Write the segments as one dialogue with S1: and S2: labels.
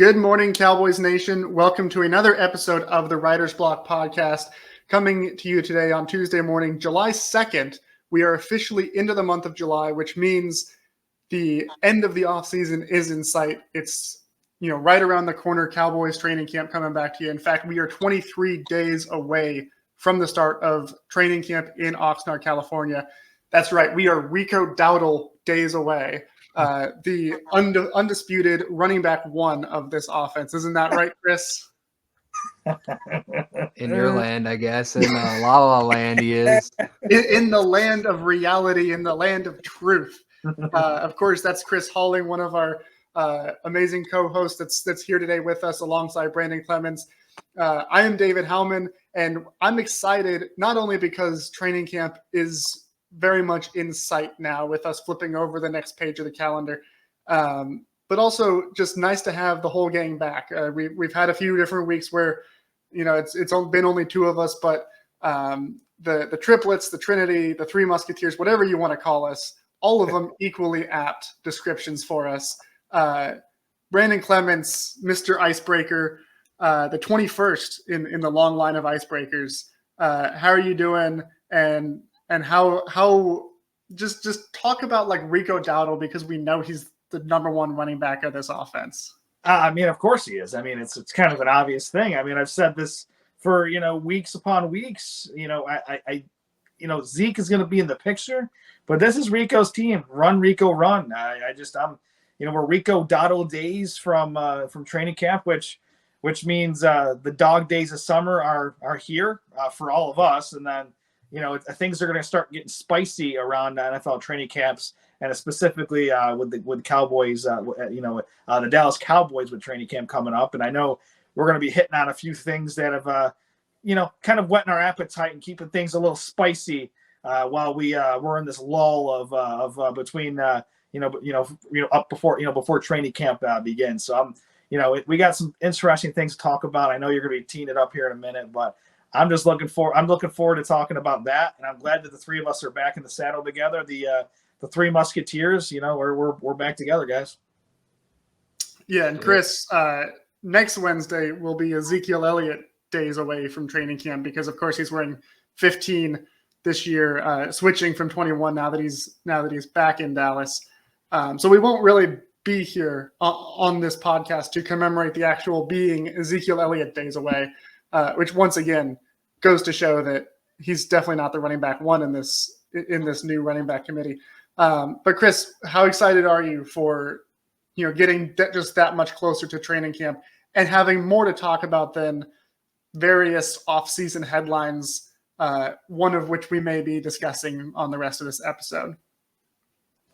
S1: Good morning, Cowboys Nation. Welcome to another episode of the Writer's Block podcast, coming to you today on Tuesday morning, July 2nd. We are officially into the month of July, which means the end of the offseason is in sight. It's, right around the corner, Cowboys training camp coming back to you. In fact, we are 23 days away from the start of training camp in Oxnard, California. That's right. We are Rico Dowdle days away. The undisputed running back one of this offense. Isn't that right, Chris?
S2: In your land, I guess. In La La Land, he is.
S1: In the land of reality, in the land of truth. Of course, that's Chris Halling, one of our amazing co-hosts that's here today with us alongside Brandon Clements. I am David Howman, and I'm excited not only because training camp is very much in sight now with us flipping over the next page of the calendar, but also just nice to have the whole gang back. We've had a few different weeks where, it's been only two of us, but the triplets, the Trinity, the Three Musketeers, whatever you want to call us, all of them equally apt descriptions for us. Brandon Clements, Mr. Icebreaker, the 21st in the long line of icebreakers. How are you doing? And how just talk about like Rico Dowdle, because we know he's the number one running back of this offense.
S3: Of course he is. It's kind of an obvious thing. I've said this for, weeks upon weeks. Zeke is going to be in the picture, but this is Rico's team. Run, Rico, run. We're Rico Dowdle days from training camp, which means the dog days of summer are here for all of us, and then things are going to start getting spicy around NFL training camps, and specifically with Cowboys, the Dallas Cowboys with training camp coming up. And I know we're going to be hitting on a few things that have, kind of whetting our appetite and keeping things a little spicy while we're in this lull of between, up before training camp begins. So we got some interesting things to talk about. I know you're going to be teeing it up here in a minute, but I'm looking forward to talking about that, and I'm glad that the three of us are back in the saddle together. The Three Musketeers, we're back together, guys.
S1: Yeah, and Chris, next Wednesday will be Ezekiel Elliott days away from training camp, because of course he's wearing 15 this year, switching from 21 now that he's back in Dallas. So we won't really be here on this podcast to commemorate the actual being Ezekiel Elliott days away. Which once again goes to show that he's definitely not the running back one in this new running back committee. But Chris, how excited are you for getting just that much closer to training camp and having more to talk about than various off-season headlines, one of which we may be discussing on the rest of this episode?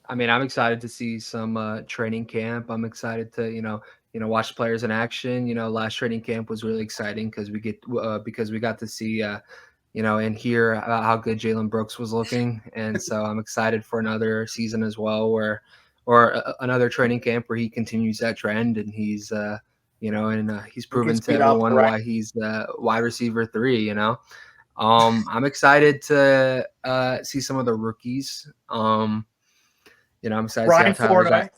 S2: I'm excited to see some training camp. I'm excited to watch players in action. Last training camp was really exciting because we got to see, and hear about how good Jalen Brooks was looking. And so I'm excited for another season as well, or another training camp where he continues that trend, and he's, he's proven to everyone why he's wide receiver 3, I'm excited to see some of the rookies. I'm excited
S3: Brian
S2: to see how
S3: Florida.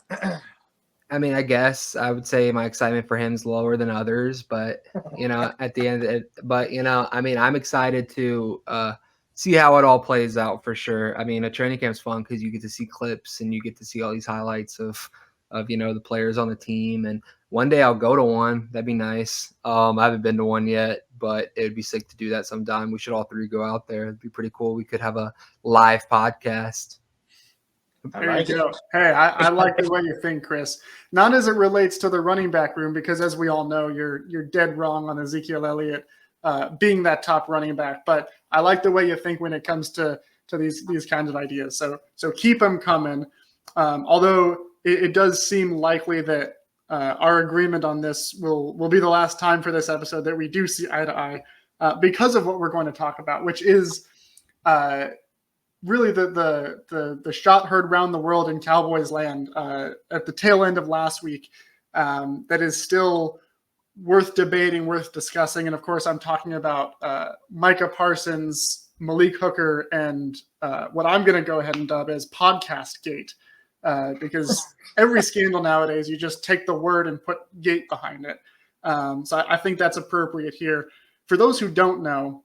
S2: I guess I would say my excitement for him is lower than others, but at the end of it, I'm excited to see how it all plays out for sure. A training camp's fun because you get to see clips and you get to see all these highlights of the players on the team. And one day I'll go to one. That'd be nice. I haven't been to one yet, but it'd be sick to do that sometime. We should all three go out there. It'd be pretty cool. We could have a live podcast.
S1: There you go. Hey, I like the way you think, Chris. Not as it relates to the running back room, because as we all know, you're dead wrong on Ezekiel Elliott being that top running back. But I like the way you think when it comes to these kinds of ideas. So keep them coming. Although it does seem likely that our agreement on this will be the last time for this episode that we do see eye to eye because of what we're going to talk about, which is really the shot heard around the world in Cowboys land at the tail end of last week that is still worth debating, worth discussing. And of course, I'm talking about Micah Parsons, Malik Hooker, and what I'm going to go ahead and dub as Podcast Gate. because every scandal nowadays, you just take the word and put gate behind it. So I think that's appropriate here. For those who don't know,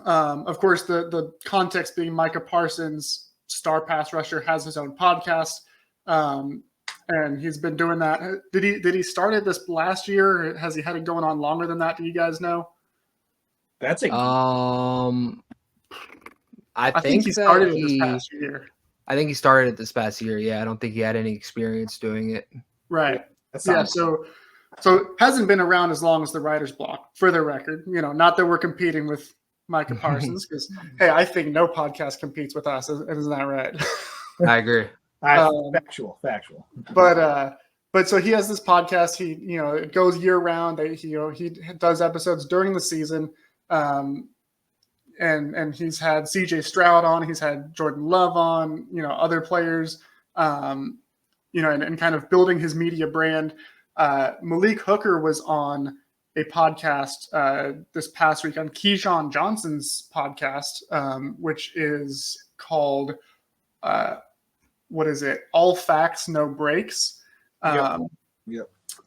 S1: of course, the context being Micah Parsons, star pass rusher, has his own podcast, and he's been doing that. Did he start it this last year? Or has he had it going on longer than that? Do you guys know?
S3: That's a
S2: I
S1: think he started it this past year.
S2: I think he started it this past year. Yeah, I don't think he had any experience doing it.
S1: Right. Yeah. So hasn't been around as long as the writer's block, for the record. Not that we're competing with Micah Parsons, because hey, I think no podcast competes with us. Isn't that right?
S2: I agree.
S3: Factual.
S1: But so he has this podcast. It goes year round. He does episodes during the season. And he's had CJ Stroud on, he's had Jordan Love on, other players, and kind of building his media brand. Malik Hooker was on a podcast this past week on Keyshawn Johnson's podcast, which is called, what is it? All Facts, No Breaks.
S3: Yep.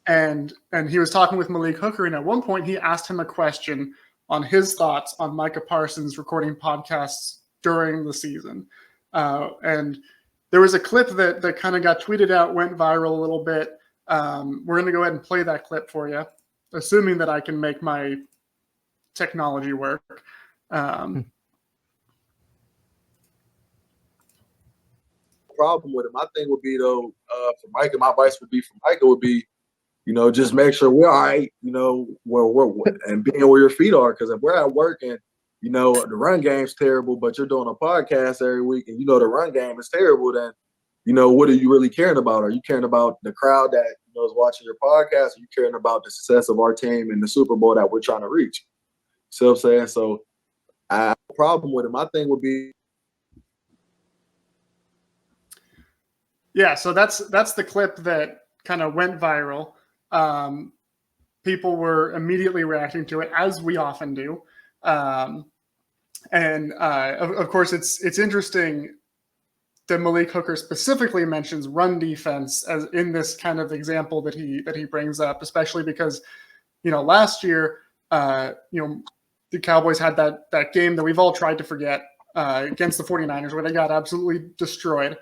S1: And he was talking with Malik Hooker, and at one point he asked him a question on his thoughts on Micah Parsons recording podcasts during the season. And there was a clip that kind of got tweeted out, went viral a little bit. We're going to go ahead and play that clip for you, assuming that I can make my technology work.
S4: Problem with it. My thing would be, though, for Micah, my advice would be for Micah would be, just make sure we're all right, where we're and being where your feet are. Because if we're at work and, the run game's terrible, but you're doing a podcast every week and the run game is terrible, then, what are you really caring about? Are you caring about the crowd that, is watching your podcast? Are you caring about the success of our team and the Super Bowl that we're trying to reach? See what I'm saying? So I have a problem with it. My thing would be.
S1: Yeah, so that's the clip that kind of went viral. People were immediately reacting to it, as we often do. Of course, it's interesting that Malik Hooker specifically mentions run defense as in this kind of example that he brings up, especially because, last year, the Cowboys had that game that we've all tried to forget against the 49ers where they got absolutely destroyed.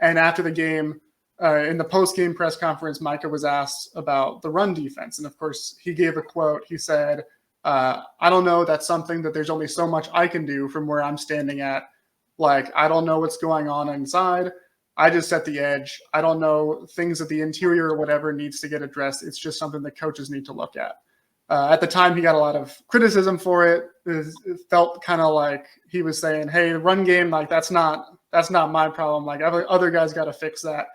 S1: And after the game, in the post-game press conference, Micah was asked about the run defense. And of course, he gave a quote. He said, I don't know. That's something that there's only so much I can do from where I'm standing at. Like, I don't know what's going on inside. I just set the edge. I don't know things at the interior or whatever needs to get addressed. It's just something that coaches need to look at. At the time, he got a lot of criticism for it. It felt kind of like he was saying, hey, the run game, like that's not my problem. Like other guys got to fix that.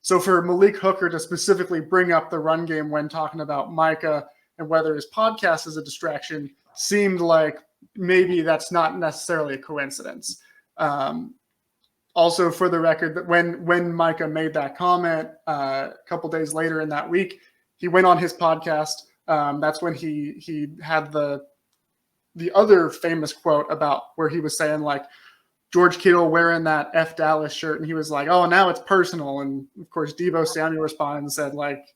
S1: So for Malik Hooker to specifically bring up the run game when talking about Micah and whether his podcast is a distraction seemed like maybe that's not necessarily a coincidence. Also, for the record, that when Micah made that comment a couple days later in that week, he went on his podcast. That's when he had the other famous quote about where he was saying, like, George Kittle wearing that F Dallas shirt, and he was like, "Oh, now it's personal." And of course, Deebo Samuel responded and said, "Like,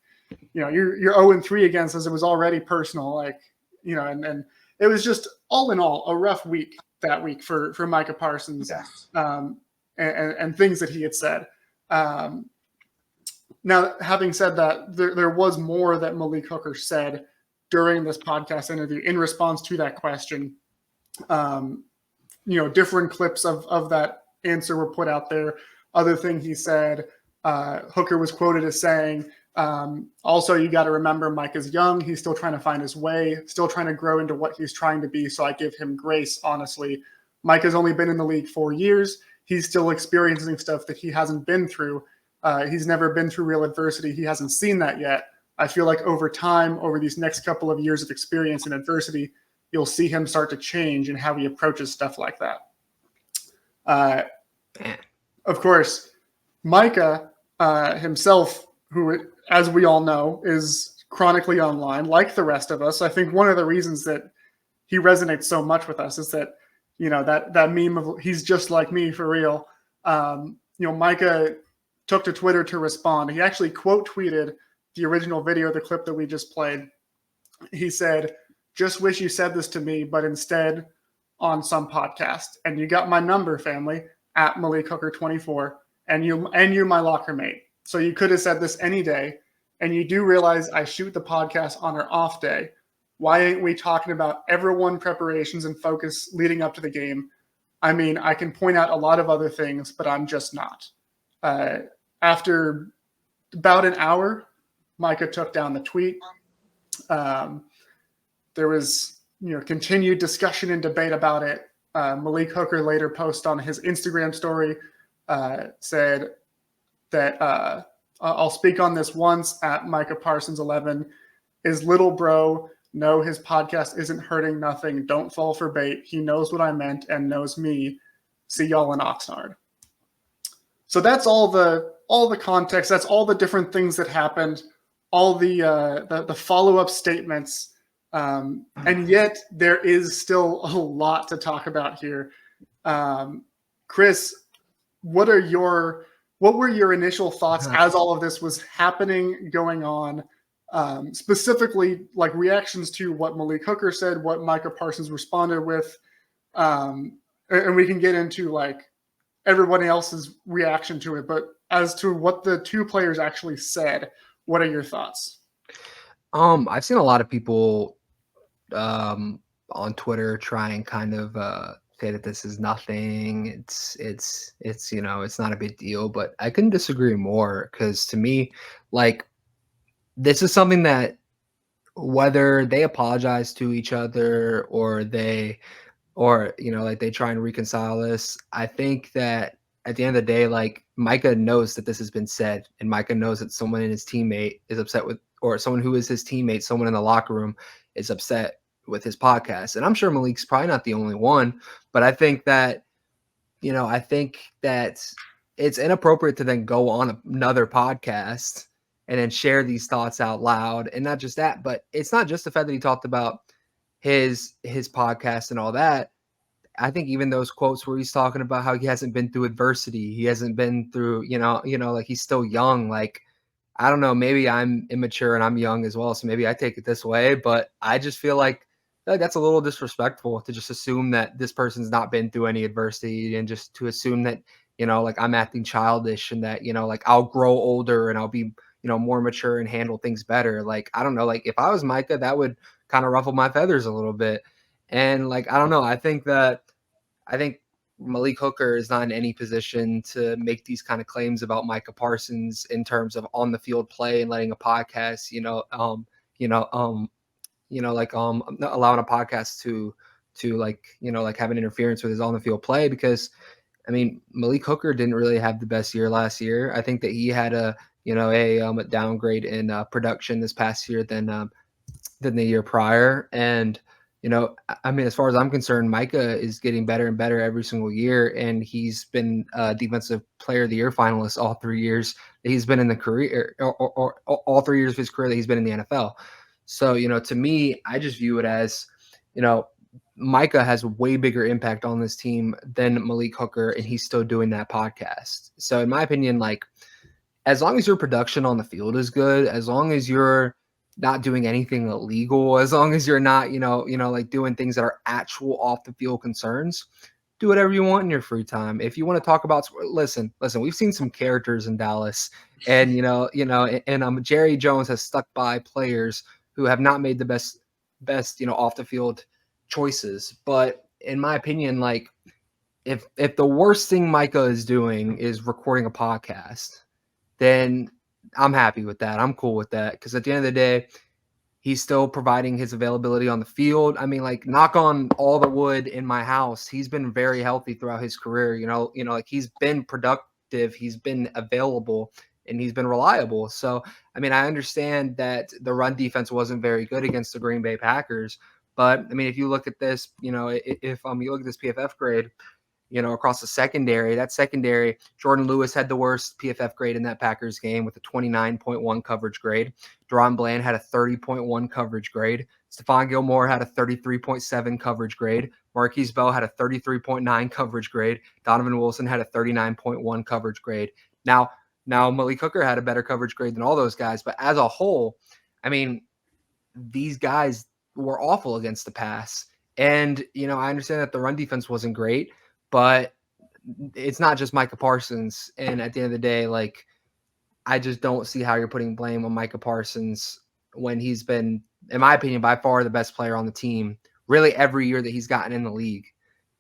S1: you're 0-3 against us. It was already personal." Like, and it was just all in all a rough week that week for Micah Parsons,
S3: Yes.
S1: and things that he had said. Now, having said that, there was more that Malik Hooker said during this podcast interview in response to that question. Different clips of that answer were put out there. Other thing he said, Hooker was quoted as saying, also, you got to remember Micah's young. He's still trying to find his way, still trying to grow into what he's trying to be. So I give him grace, honestly. Micah's only been in the league 4 years. He's still experiencing stuff that he hasn't been through. He's never been through real adversity. He hasn't seen that yet. I feel like over time, over these next couple of years of experience and adversity, you'll see him start to change in how he approaches stuff like that. Of course, Micah himself, who, as we all know, is chronically online, like the rest of us. I think one of the reasons that he resonates so much with us is that, that meme of he's just like me for real. Micah took to Twitter to respond. He actually quote tweeted the original video, the clip that we just played. He said, "Just wish you said this to me, but instead on some podcast. And you got my number, family, at Malik Hooker 24, and you're my locker mate. So you could have said this any day. And you do realize I shoot the podcast on our off day. Why ain't we talking about everyone preparations and focus leading up to the game? I mean, I can point out a lot of other things, but I'm just not." After about an hour, Micah took down the tweet. There was, continued discussion and debate about it. Malik Hooker later posted on his Instagram story, said that I'll speak on this once at Micah Parsons 11. Is little bro. No, his podcast isn't hurting nothing. Don't fall for bait. He knows what I meant and knows me. See y'all in Oxnard. So that's all the context. That's all the different things that happened. All the follow-up statements. And yet there is still a lot to talk about here. Chris, what were your initial thoughts as all of this was happening, going on? Specifically, like reactions to what Malik Hooker said, what Micah Parsons responded with, and we can get into like everybody else's reaction to it. But as to what the two players actually said, what are your thoughts?
S2: I've seen a lot of people on Twitter try and kind of say that this is nothing. It's not a big deal. But I couldn't disagree more, because to me, like, this is something that whether they apologize to each other or they try and reconcile this, I think that at the end of the day, like, Micah knows that this has been said, and Micah knows that someone in his teammate is upset with, or someone who is his teammate, someone in the locker room is upset with his podcast. And I'm sure Malik's probably not the only one, but I think that it's inappropriate to then go on another podcast and then share these thoughts out loud. And not just that, but it's not just the fact that he talked about his podcast and all that. I think even those quotes where he's talking about how he hasn't been through adversity, he hasn't been through, like, he's still young. Like, I don't know, maybe I'm immature and I'm young as well, so maybe I take it this way, but I just feel like that's a little disrespectful to just assume that this person's not been through any adversity, and just to assume that, like, I'm acting childish and that, like, I'll grow older and I'll be, more mature and handle things better. Like, I don't know, like, if I was Micah, that would kind of ruffle my feathers a little bit. And like, I don't know, I think Malik Hooker is not in any position to make these kind of claims about Micah Parsons in terms of on the field play and letting a podcast, allowing a podcast to like have an interference with his on the field play. Because I mean, Malik Hooker didn't really have the best year last year. I think that he had a downgrade in production this past year than the year prior. And I mean, as far as I'm concerned, Micah is getting better and better every single year, and he's been Defensive Player of the Year finalist all 3 years that he's been in the career, or all 3 years of his career that he's been in the NFL. So, to me, I just view it as, Micah has a way bigger impact on this team than Malik Hooker, and he's still doing that podcast. So, in my opinion, like, as long as your production on the field is good, as long as you're not doing anything illegal, as long as you're not, like doing things that are actual off the field concerns, do whatever you want in your free time. If you want to talk about, listen, we've seen some characters in Dallas, and, Jerry Jones has stuck by players who have not made the best, off the field choices. But in my opinion, like, if the worst thing Micah is doing is recording a podcast, then I'm happy with that. I'm cool with that, because at the end of the day, he's still providing his availability on the field. I mean, like, knock on all the wood in my house, he's been very healthy throughout his career. Like, he's been productive, he's been available, and he's been reliable. So, I mean, I understand that the run defense wasn't very good against the Green Bay Packers, but I mean, if you look at this, if you look at this PFF grade, across the secondary, Jordan Lewis had the worst PFF grade in that Packers game with a 29.1 coverage grade. Deron Bland had a 30.1 coverage grade. Stephon Gilmore had a 33.7 coverage grade. Marquise Bell had a 33.9 coverage grade. Donovan Wilson had a 39.1 coverage grade. Now, Now, Malik Hooker had a better coverage grade than all those guys, but as a whole, I mean, these guys were awful against the pass. And, I understand that the run defense wasn't great, but it's not just Micah Parsons. And at the end of the day, like, I just don't see how you're putting blame on Micah Parsons when he's been, in my opinion, by far the best player on the team, really every year that he's gotten in the league.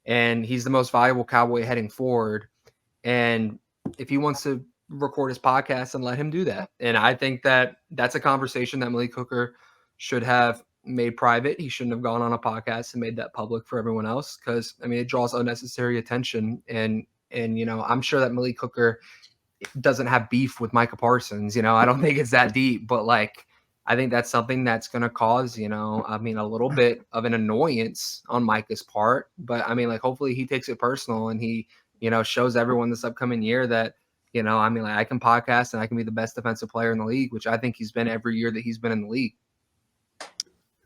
S2: And he's the most valuable Cowboy heading forward. And if he wants to record his podcast, and let him do that. And I think that that's a conversation that Malik Hooker should have made private. He shouldn't have gone on a podcast and made that public for everyone else, because it draws unnecessary attention. And I'm sure that Malik Hooker doesn't have beef with Micah Parsons. I don't think it's that deep, but like, I think that's something that's going to cause, a little bit of an annoyance on Micah's part. But hopefully he takes it personal and he, shows everyone this upcoming year that, I can podcast and I can be the best defensive player in the league, which I think he's been every year that he's been in the league.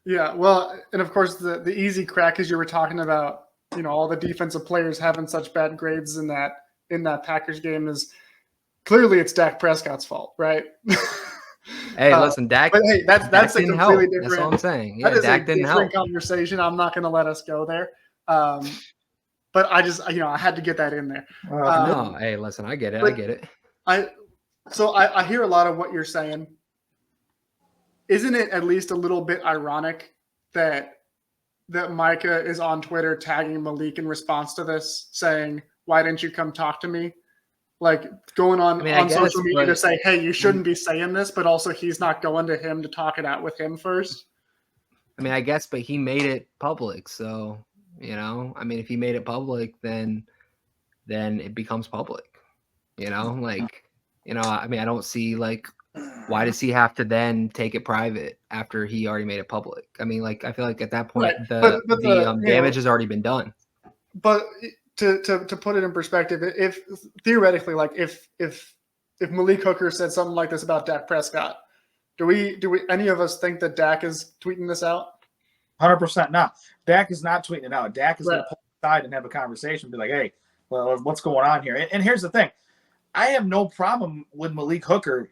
S1: Yeah, well, and of course the easy crack is you were talking about, all the defensive players having such bad grades in that Packers game is clearly it's Dak Prescott's fault, right?
S2: Hey, listen, Dak.
S1: But hey, that's a completely different.
S2: That's all I'm saying. Yeah,
S1: that is
S2: Dak
S1: a
S2: didn't
S1: different
S2: help.
S1: Conversation. I'm not going to let us go there. But I just, I had to get that in there.
S2: No, hey, listen, I get it. I get it.
S1: I hear a lot of what you're saying. Isn't it at least a little bit ironic that Micah is on Twitter tagging Malik in response to this, saying, "Why didn't you come talk to me?" Like going on social media to say, "Hey, you shouldn't be saying this," but also he's not going to him to talk it out with him first.
S2: I guess, but he made it public, so if he made it public, then it becomes public. I don't see why does he have to then take it private after he already made it public? I feel like at that point the damage has already been done.
S1: But to put it in perspective, if theoretically, if Malik Hooker said something like this about Dak Prescott, do we any of us think that Dak is tweeting this out?
S3: 100% not. Dak is not tweeting it out. Dak is going to pull aside and have a conversation, be like, "Hey, well, what's going on here?" And here's the thing: I have no problem with Malik Hooker,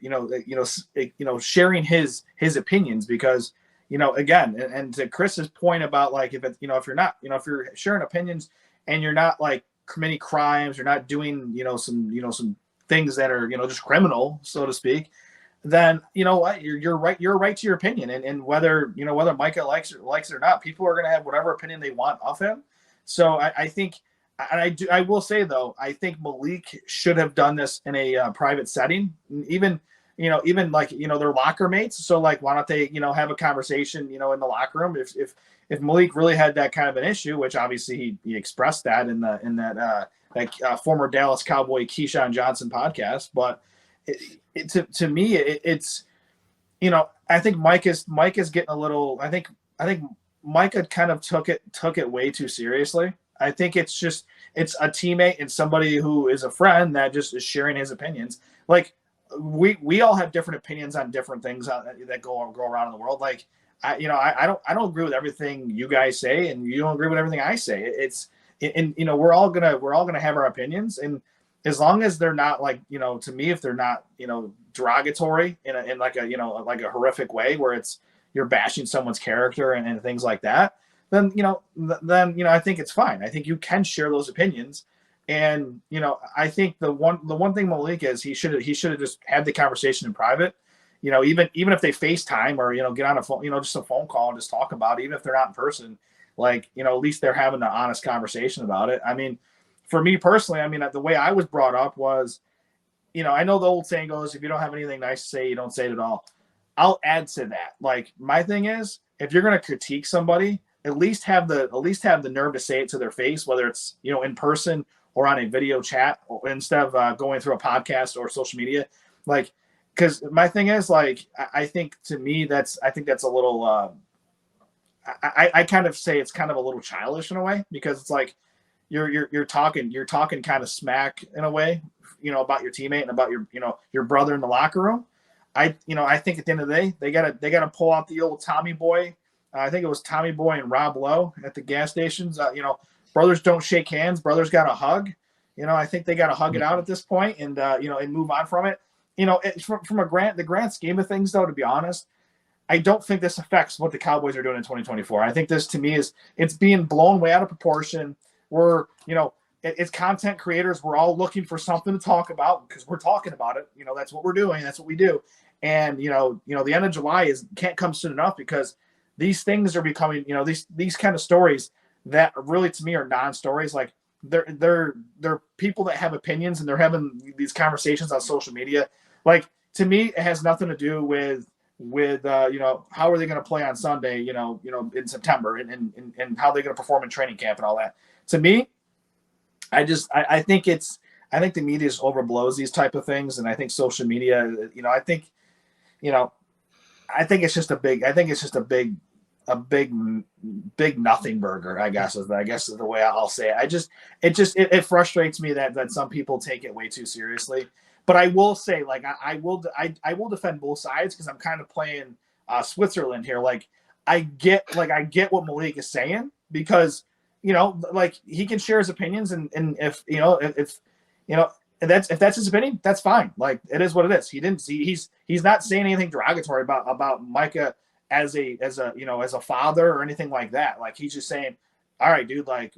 S3: sharing his opinions, because, again, and to Chris's point about if you're sharing opinions and you're not committing crimes, you're not doing some things that are just criminal, so to speak, then you're right to your opinion, and whether Micah likes it or not, people are going to have whatever opinion they want of him. So I think. And I will say, though, I think Malik should have done this in a private setting, even their locker mates. So why don't they, have a conversation, in the locker room? If Malik really had that kind of an issue, which obviously he expressed that in that former Dallas Cowboy Keyshawn Johnson podcast. But to me, it's I think Micah's getting a little. I think Micah kind of took it way too seriously. I think it's a teammate and somebody who is a friend that just is sharing his opinions. We all have different opinions on different things that go around in the world. I don't agree with everything you guys say, and you don't agree with everything I say. We're all gonna have our opinions, and as long as they're not to me, if they're not derogatory in a horrific way where you're bashing someone's character and things like that, then I think it's fine. I think you can share those opinions, and I think the one thing Malik is, he should have just had the conversation in private. Even if they FaceTime or get on a phone, just a phone call and just talk about it, even if they're not in person. At least they're having an honest conversation about it. For me personally, the way I was brought up was, I know the old saying goes, if you don't have anything nice to say, you don't say it at all. I'll add to that. My thing is, if you're going to critique somebody, at least have the nerve to say it to their face, whether it's in person or on a video chat, or instead of going through a podcast or social media. Because my thing is, I think to me that's a little. I kind of say it's kind of a little childish in a way, because it's you're talking kind of smack in a way, about your teammate and about your brother in the locker room. I think at the end of the day, they gotta pull out the old Tommy Boy. I think it was Tommy Boy and Rob Lowe at the gas stations. Brothers don't shake hands. Brothers got to hug. I think they got to hug it out at this point and and move on from it. from the grand scheme of things, though, to be honest, I don't think this affects what the Cowboys are doing in 2024. I think this, to me, it's being blown way out of proportion. We're, it's content creators. We're all looking for something to talk about because we're talking about it. That's what we're doing. That's what we do. And, the end of July can't come soon enough because these things are becoming, these kind of stories that really, to me, are non-stories. Like they're people that have opinions and they're having these conversations on social media. Like, to me, it has nothing to do with how are they going to play on Sunday, in September and how they're going to perform in training camp and all that. To me, I think the media just overblows these type of things. And I think social media, I think it's just a big Nothingburger, I guess is the way I'll say it. It frustrates me that some people take it way too seriously. But I will say, like, I will defend both sides because I'm kind of playing Switzerland here. Like, I get what Malik is saying because, like, he can share his opinions and if that's his opinion, that's fine. Like, it is what it is. He's not saying anything derogatory about Micah as a father or anything like that. Like, he's just saying, all right, dude, like,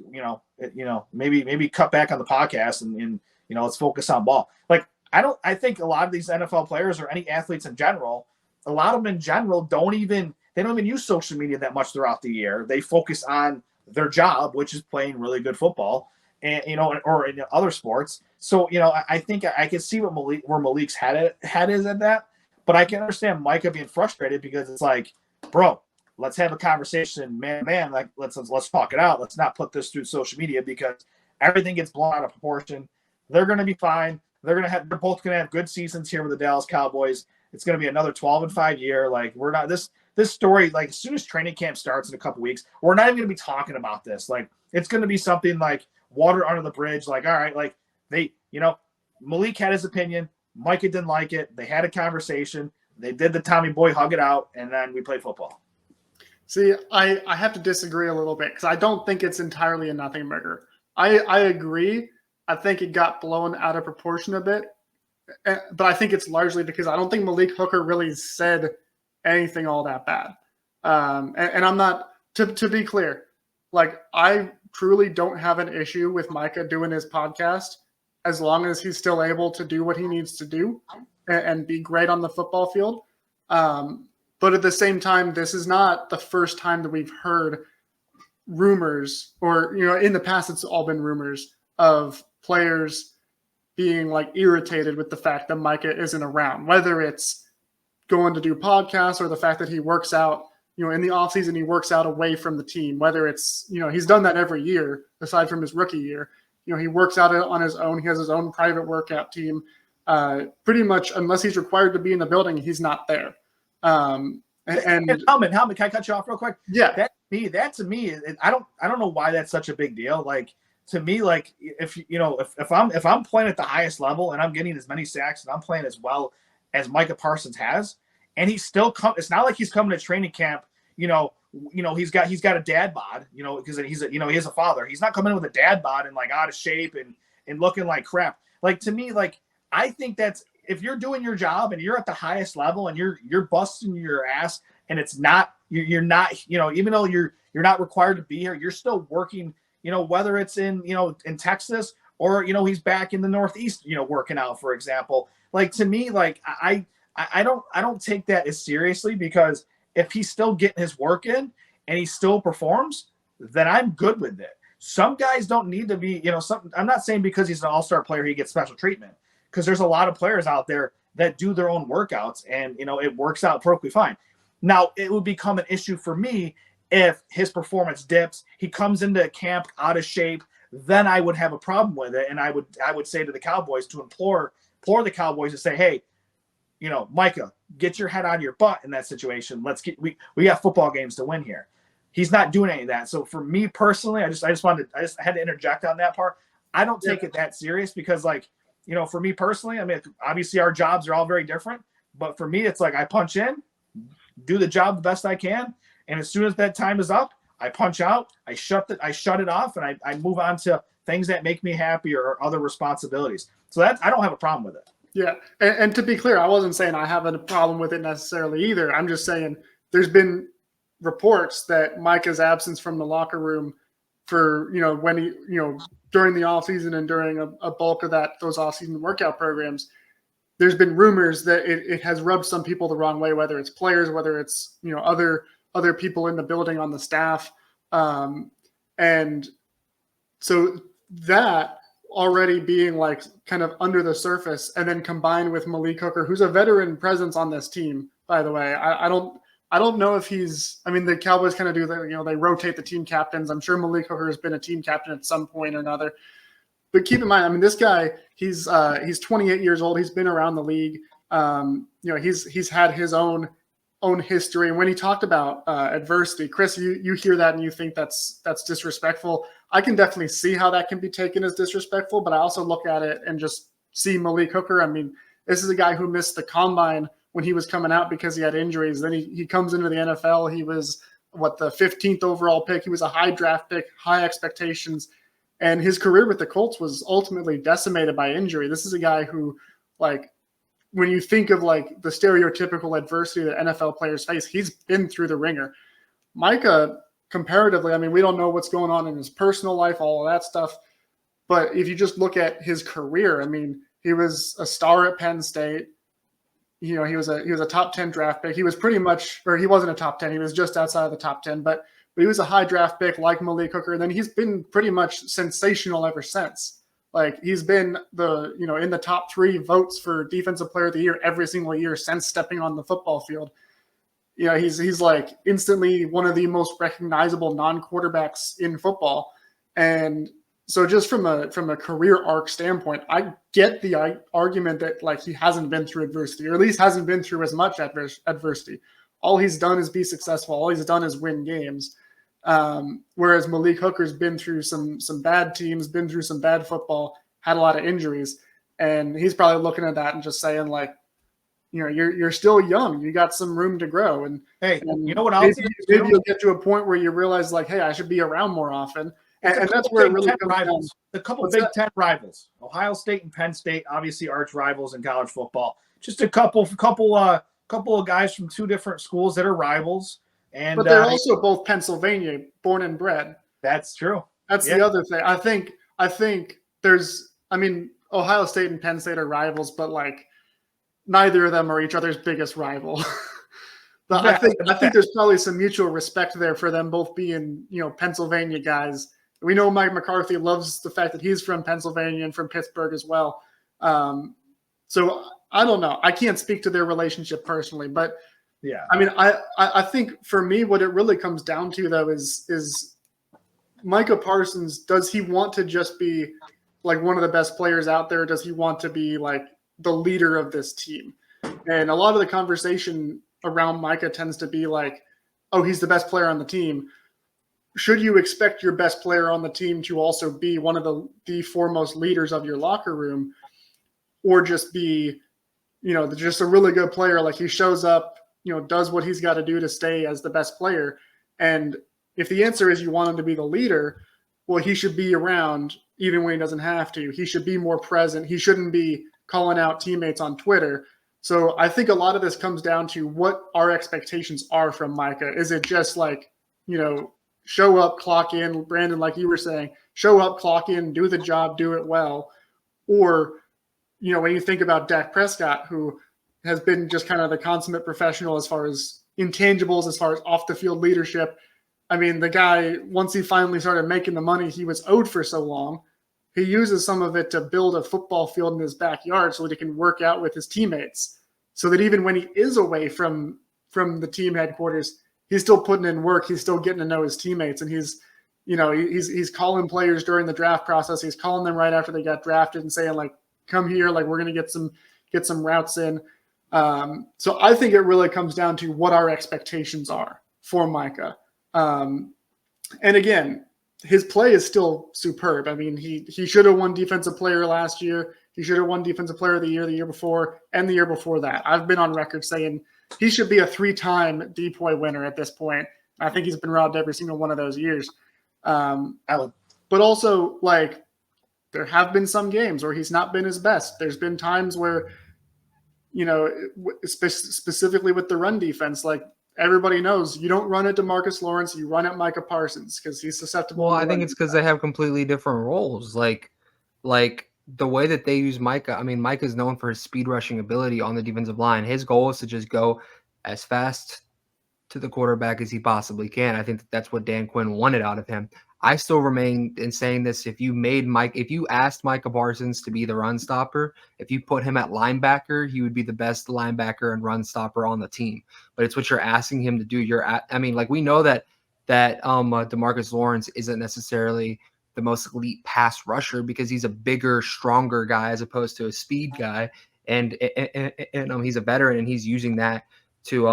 S3: maybe cut back on the podcast and let's focus on ball. Like, I think a lot of these NFL players or any athletes in general, a lot of them in general don't even use social media that much throughout the year. They focus on their job, which is playing really good football and, or in other sports. So, I think I can see where Malik's head is at that, but I can understand Micah being frustrated because it's like, bro, let's have a conversation, man, like let's talk it out. Let's not put this through social media because everything gets blown out of proportion. They're going to be fine. They're both going to have good seasons here with the Dallas Cowboys. It's going to be another 12-5 year. Like, we're not this story. Like, as soon as training camp starts in a couple weeks, we're not even going to be talking about this. Like, it's going to be something like water under the bridge. Like, all right, like Malik had his opinion. Micah didn't like it. They had a conversation. They did the Tommy Boy hug it out, and then we played football.
S1: See, I have to disagree a little bit because I don't think it's entirely a Nothingburger. I agree. I think it got blown out of proportion a bit, but I think it's largely because I don't think Malik Hooker really said anything all that bad. And I'm not, to be clear, like, I truly don't have an issue with Micah doing his podcast as long as he's still able to do what he needs to do and be great on the football field. But at the same time, this is not the first time that we've heard rumors, or, in the past, it's all been rumors of players being like irritated with the fact that Micah isn't around, whether it's going to do podcasts or the fact that he works out, in the offseason, he works out away from the team, whether it's, he's done that every year aside from his rookie year. He works out on his own. He has his own private workout team. Pretty much, unless he's required to be in the building, he's not there. And
S3: Howman, can I cut you off real quick?
S1: Yeah.
S3: That to me, I don't know why that's such a big deal. Like, to me, like, if I'm playing at the highest level and I'm getting as many sacks and I'm playing as well as Micah Parsons has, and he's still it's not like he's coming to training camp, he's got a dad bod, because he is a father. He's not coming in with a dad bod and like out of shape and looking like crap. Like, to me, like, I think that's, if you're doing your job and you're at the highest level and you're busting your ass and it's not, you're not, even though you're not required to be here, you're still working, whether it's in Texas or, he's back in the Northeast, working out, for example. Like, to me, like, I don't take that as seriously, because if he's still getting his work in and he still performs, then I'm good with it. Some guys don't need to be, I'm not saying because he's an all-star player, he gets special treatment, because there's a lot of players out there that do their own workouts and, it works out perfectly fine. Now, it would become an issue for me if his performance dips, he comes into camp out of shape, then I would have a problem with it. And I would say to the Cowboys to implore the Cowboys to say, hey, Micah, get your head out of your butt in that situation. We got football games to win here. He's not doing any of that. So for me personally, I just had to interject on that part. I don't take it that serious because, like, for me personally, I mean, obviously our jobs are all very different, but for me, it's like I punch in, do the job the best I can. And as soon as that time is up, I punch out, I shut it off, and I move on to things that make me happy or other responsibilities. So I don't have a problem with it.
S1: Yeah. And to be clear, I wasn't saying I have a problem with it necessarily either. I'm just saying there's been reports that Micah's absence from the locker room for, when he, during the offseason and during a bulk of those offseason workout programs, there's been rumors that it has rubbed some people the wrong way, whether it's players, whether it's, other people in the building on the staff. And so that already being like kind of under the surface, and then combined with Malik Hooker, who's a veteran presence on this team, by the way. I don't know if the Cowboys kind of do that, they rotate the team captains. I'm sure Malik Hooker has been a team captain at some point or another. But keep in mind, this guy, he's 28 years old. He's been around the league. He's had his own history. And when he talked about adversity, Chris, you hear that and you think that's disrespectful. I can definitely see how that can be taken as disrespectful, but I also look at it and just see Malik Hooker. This is a guy who missed the combine when he was coming out because he had injuries. Then he comes into the NFL. He was the 15th overall pick. He was a high draft pick, high expectations. And his career with the Colts was ultimately decimated by injury. This is a guy who, when you think of the stereotypical adversity that NFL players face, he's been through the ringer. Micah, comparatively, we don't know what's going on in his personal life, all of that stuff. But if you just look at his career, he was a star at Penn State. He was a top 10 draft pick. He was pretty much, or he wasn't a top 10. He was just outside of the top 10, but he was a high draft pick like Malik Hooker. And then he's been pretty much sensational ever since. He's been in the top 3 votes for Defensive Player of the Year every single year since stepping on the football field. He's instantly one of the most recognizable non-quarterbacks in football. And so just from a career arc standpoint, I get the argument that he hasn't been through adversity, or at least hasn't been through as much adversity. All he's done is be successful. All he's done is win games. Whereas Malik Hooker's been through some bad teams, been through some bad football, had a lot of injuries. And he's probably looking at that and just saying you're still young. You got some room to grow. And
S3: hey, you know what
S1: maybe,
S3: else?
S1: Maybe you'll get to a point where you realize hey, I should be around more often. And that's where it really comes down.
S3: The couple Big Ten rivals, Ohio State and Penn State, obviously arch rivals in college football. Just a couple of guys from 2 different schools that are rivals. But
S1: they're also both Pennsylvania, born and bred.
S3: That's true.
S1: That's the other thing. I think there's, Ohio State and Penn State are rivals, but neither of them are each other's biggest rival. But I think there's probably some mutual respect there for them both being, Pennsylvania guys. We know Mike McCarthy loves the fact that he's from Pennsylvania and from Pittsburgh as well. So I don't know. I can't speak to their relationship personally, but
S3: yeah.
S1: I think for me, what it really comes down to though is Micah Parsons. Does he want to just be one of the best players out there? Does he want to be the leader of this team? And a lot of the conversation around Micah tends to be oh, he's the best player on the team. Should you expect your best player on the team to also be one of the foremost leaders of your locker room, or just be, just a really good player? He shows up, does what he's got to do to stay as the best player. And if the answer is you want him to be the leader, well, he should be around even when he doesn't have to. He should be more present. He shouldn't be calling out teammates on Twitter. So I think a lot of this comes down to what our expectations are from Micah. Is it just show up, clock in, Brandon, like you were saying, show up, clock in, do the job, do it well? Or, when you think about Dak Prescott, who has been just kind of the consummate professional as far as intangibles, as far as off the field leadership. The guy, once he finally started making the money he was owed for so long, he uses some of it to build a football field in his backyard so that he can work out with his teammates. So that even when he is away from the team headquarters, he's still putting in work. He's still getting to know his teammates, and he's calling players during the draft process. He's calling them right after they got drafted and saying come here, we're going to get some routes in. So I think it really comes down to what our expectations are for Micah. And again, his play is still superb. He should have won Defensive Player last year. He should have won Defensive Player of the year before, and the year before that. I've been on record saying he should be a 3-time DPOY winner at this point. I think he's been robbed every single one of those years. But also, there have been some games where he's not been his best. There's been times where, specifically with the run defense, like everybody knows, you don't run at DeMarcus Lawrence, you run at Micah Parsons because he's susceptible.
S2: Well, I think it's because they have completely different roles. Like the way that they use Micah. I mean, Micah's known for his speed rushing ability on the defensive line. His goal is to just go as fast to the quarterback as he possibly can. I think that's what Dan Quinn wanted out of him. I still remain in saying this. If you asked Micah Parsons to be the run stopper, if you put him at linebacker, he would be the best linebacker and run stopper on the team. But it's what you're asking him to do. We know that DeMarcus Lawrence isn't necessarily the most elite pass rusher because he's a bigger, stronger guy as opposed to a speed guy, and he's a veteran and he's using that to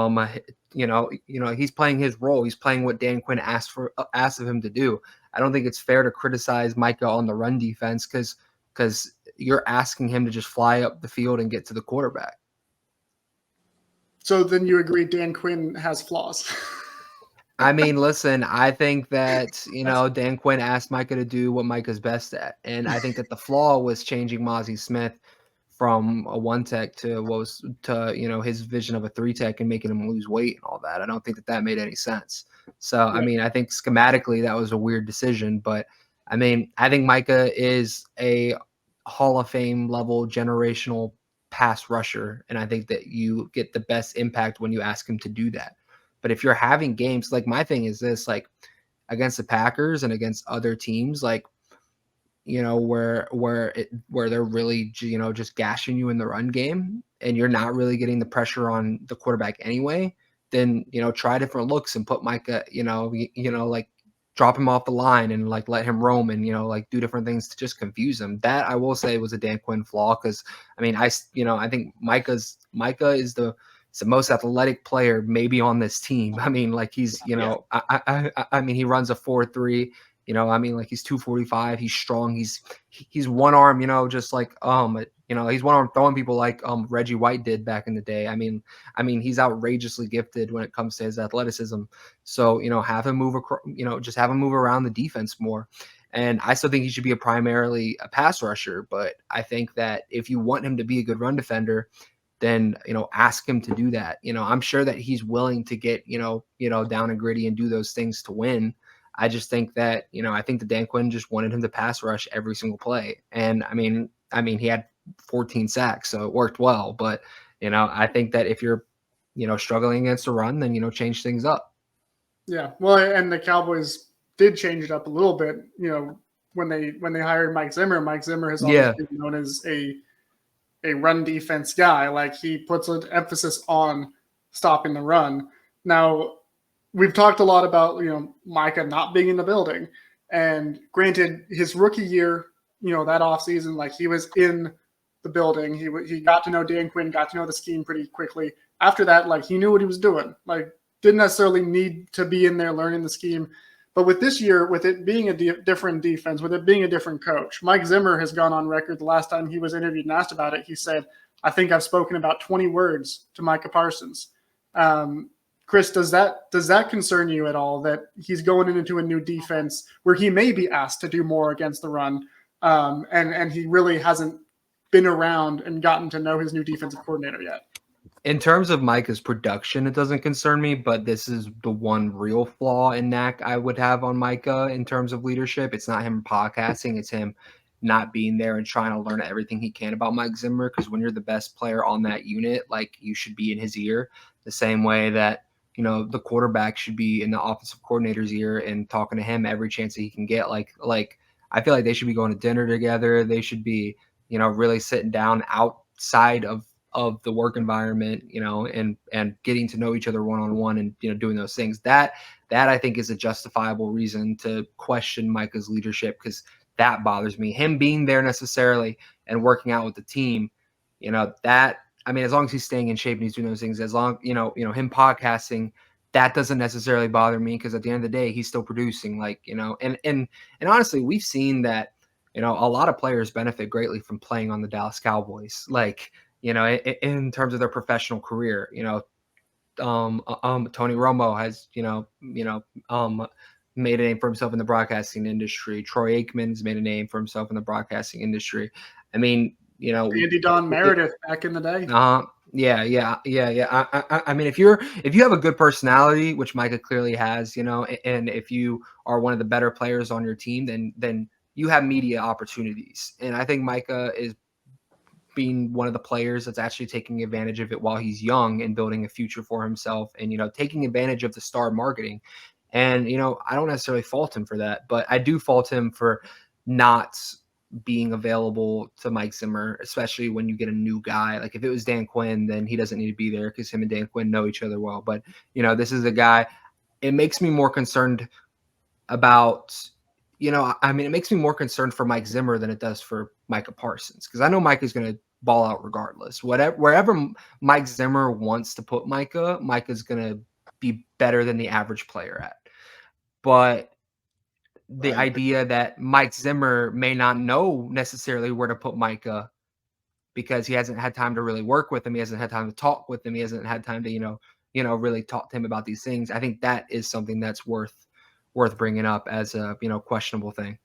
S2: he's playing his role. He's playing what Dan Quinn asked of him to do. I don't think it's fair to criticize Micah on the run defense because you're asking him to just fly up the field and get to the quarterback.
S1: So then you agree Dan Quinn has flaws.
S2: I mean, listen, I think that, Dan Quinn asked Micah to do what Micah's best at. And I think that the flaw was changing Mozzie Smith from a 1-tech to his vision of a 3-tech and making him lose weight and all that. I don't think that made any sense. So, I mean, I think schematically that was a weird decision, but I mean, I think Micah is a Hall of Fame level generational pass rusher. And I think that you get the best impact when you ask him to do that. But if you're having games, like my thing is this, like against the Packers and against other teams, like, where they're really, just gashing you in the run game and you're not really getting the pressure on the quarterback anyway, then, try different looks and put Micah, like drop him off the line and like let him roam and, like do different things to just confuse him. That I will say was a Dan Quinn flaw. Cause I mean, I think Micah is the most athletic player maybe on this team. I mean, like he's, I mean, he runs a 4.3, like he's 245. He's strong. He's one arm, just like, he's one arm throwing people like Reggie White did back in the day. I mean, he's outrageously gifted when it comes to his athleticism. So, have him move across, just have him move around the defense more. And I still think he should be primarily a pass rusher. But I think that if you want him to be a good run defender, then, ask him to do that. I'm sure that he's willing to get, down and gritty and do those things to win. I just think that, I think that Dan Quinn just wanted him to pass rush every single play. And I mean, he had 14 sacks, so it worked well. But, I think that if you're, struggling against a run, then, change things up.
S1: Yeah. Well, and the Cowboys did change it up a little bit, when they hired Mike Zimmer. Mike Zimmer has always been known as a run defense guy. Like he puts an emphasis on stopping the run. Now, we've talked a lot about, Micah not being in the building. And granted, his rookie year, that offseason, like he was in the building. He got to know Dan Quinn, got to know the scheme pretty quickly. After that, like he knew what he was doing. Like didn't necessarily need to be in there learning the scheme. But with this year, with it being a different defense, with it being a different coach, Mike Zimmer has gone on record. The last time he was interviewed and asked about it, he said, I think I've spoken about 20 words to Micah Parsons. Chris, does that concern you at all, that he's going into a new defense where he may be asked to do more against the run, and he really hasn't been around and gotten to know his new defensive coordinator yet?
S2: In terms of Micah's production, it doesn't concern me, but this is the one real flaw in Knack I would have on Micah in terms of leadership. It's not him podcasting, it's him not being there and trying to learn everything he can about Mike Zimmer, because when you're the best player on that unit, like you should be in his ear the same way that the quarterback should be in the offensive coordinator's ear and talking to him every chance that he can get. Like I feel like they should be going to dinner together. They should be, really sitting down outside of the work environment, and getting to know each other one-on-one and, doing those things. That I think is a justifiable reason to question Micah's leadership, because that bothers me. Him being there necessarily and working out with the team, as long as he's staying in shape and he's doing those things, as long, him podcasting, that doesn't necessarily bother me, because at the end of the day, he's still producing, and honestly, we've seen that, a lot of players benefit greatly from playing on the Dallas Cowboys, in terms of their professional career. Tony Romo has, made a name for himself in the broadcasting industry. Troy Aikman's made a name for himself in the broadcasting industry. I mean,
S1: Andy Don Meredith back in the day.
S2: Yeah. I mean, if you have a good personality, which Micah clearly has, and if you are one of the better players on your team, then you have media opportunities. And I think Micah is being one of the players that's actually taking advantage of it while he's young and building a future for himself and, taking advantage of the star marketing. And, I don't necessarily fault him for that, but I do fault him for not being available to Mike Zimmer, especially when you get a new guy. Like if it was Dan Quinn, then he doesn't need to be there because him and Dan Quinn know each other well. But, this is a guy, it makes me more concerned about, it makes me more concerned for Mike Zimmer than it does for Micah Parsons. Because I know Micah's going to ball out regardless. Wherever Mike Zimmer wants to put Micah's going to be better than the average player at. But the idea that Mike Zimmer may not know necessarily where to put Micah because he hasn't had time to really work with him. He hasn't had time to talk with him. He hasn't had time to, really talk to him about these things. I think that is something that's worth bringing up as a, questionable thing.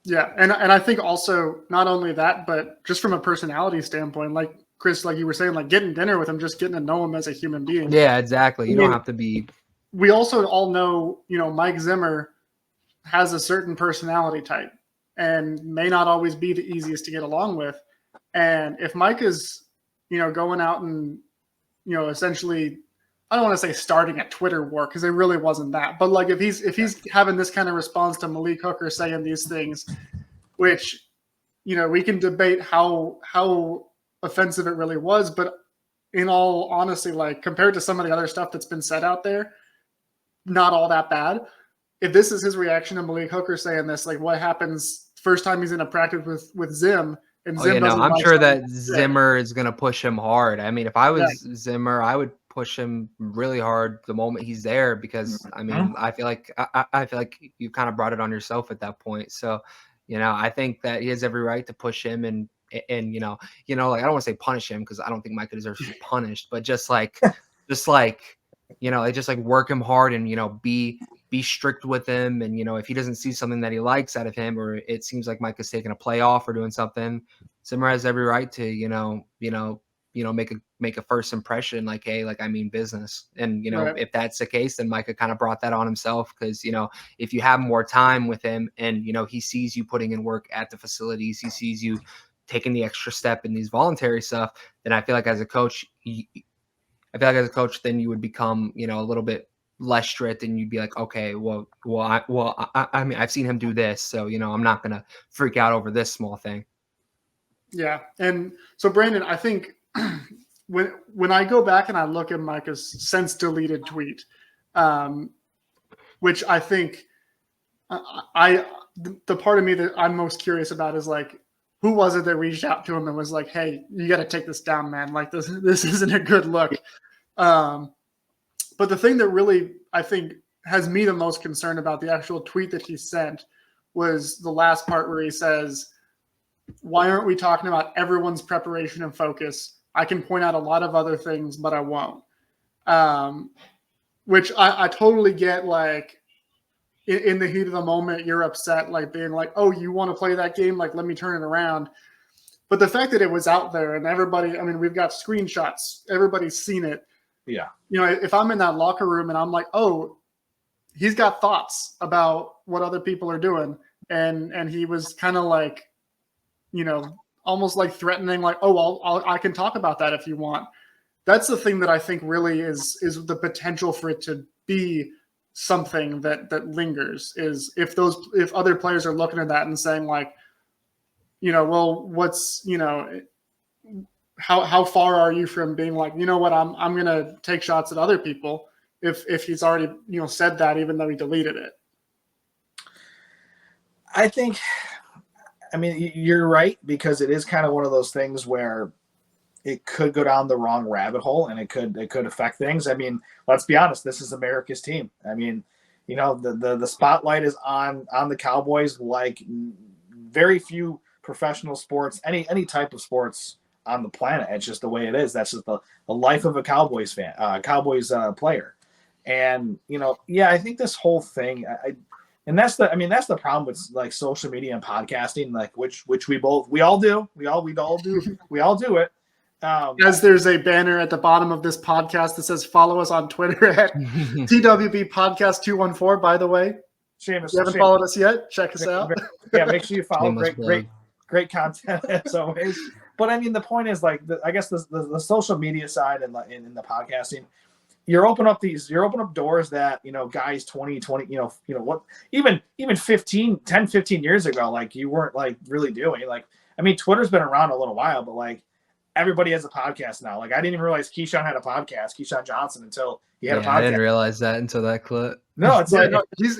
S1: Yeah. And I think also not only that, but just from a personality standpoint, like Chris, like you were saying, like getting dinner with him, just getting to know him as a human being.
S2: Yeah, exactly. You don't have to be.
S1: We also all know, Mike Zimmer has a certain personality type and may not always be the easiest to get along with. And if Mike is, going out and, essentially, I don't want to say starting a Twitter war because it really wasn't that, but like if he's having this kind of response to Malik Hooker saying these things, which, we can debate how offensive it really was, but in all honesty, like compared to some of the other stuff that's been said out there, not all that bad. If this is his reaction to Malik Hooker saying this, like what happens first time he's in a practice with Zim and Zim
S2: I'm sure that Zimmer is going to push him hard. I mean, if I was Zimmer, I would push him really hard the moment he's there because I mean, I feel like you kind of brought it on yourself at that point. So, I think that he has every right to push him and like I don't want to say punish him because I don't think Micah deserves to be punished, but just like work him hard and be strict with him. And if he doesn't see something that he likes out of him, or it seems like Micah's taking a play off or doing something, Zimmer has every right to make a first impression like, hey, like I mean business. And
S1: Right.
S2: If that's the case, then Micah kind of brought that on himself because if you have more time with him and he sees you putting in work at the facilities, he sees you taking the extra step in these voluntary stuff, then I feel like as a coach, then you would become, a little bit less strict and you'd be like, okay, I mean, I've seen him do this. So, I'm not going to freak out over this small thing.
S1: Yeah. And so Brandon, I think when I go back and I look at Micah's since deleted tweet, which I think the part of me that I'm most curious about is like, who was it that reached out to him and was like, hey, you got to take this down, man. Like this isn't a good look. But the thing that really, I think, has me the most concerned about the actual tweet that he sent was the last part where he says, why aren't we talking about everyone's preparation and focus? I can point out a lot of other things, but I won't. Which I totally get, like, in the heat of the moment, you're upset, like being like, oh, you want to play that game? Like, let me turn it around. But the fact that it was out there and everybody, I mean, we've got screenshots, everybody's seen it.
S3: Yeah.
S1: If I'm in that locker room and I'm like, oh, he's got thoughts about what other people are doing. And he was kind of like, almost like threatening, like, oh, I can talk about that if you want. That's the thing that I think really is the potential for it to be something that lingers, is if other players are looking at that and saying like, well, what's, how far are you from being like, you know what, I'm going to take shots at other people if he's already, said that, even though he deleted it.
S3: I mean, you're right, because it is kind of one of those things where it could go down the wrong rabbit hole and it could affect things. I mean, let's be honest, this is America's team. I mean, the spotlight is on the Cowboys like very few professional sports, any type of sports on the planet. It's just the way it is. That's just the life of a Cowboys fan, Cowboys player. And, I think this whole thing, And that's the problem with like social media and podcasting, like which we all do it.
S1: As there's a banner at the bottom of this podcast that says follow us on Twitter at TWB Podcast 214. By the way,
S3: Seamus,
S1: if you haven't followed us yet, check us out.
S3: Yeah, make sure you follow.
S2: Shameless
S3: Great content as always. But I mean, the point is like I guess the social media side and in the podcasting, you're open up doors that, you know, guys 20, what even 10, 15 years ago, like you weren't like really doing. Like, I mean, Twitter's been around a little while, but like everybody has a podcast now. Like I didn't even realize Keyshawn had a podcast, Keyshawn Johnson, until he had a podcast.
S2: I didn't realize that until that clip.
S3: No, it's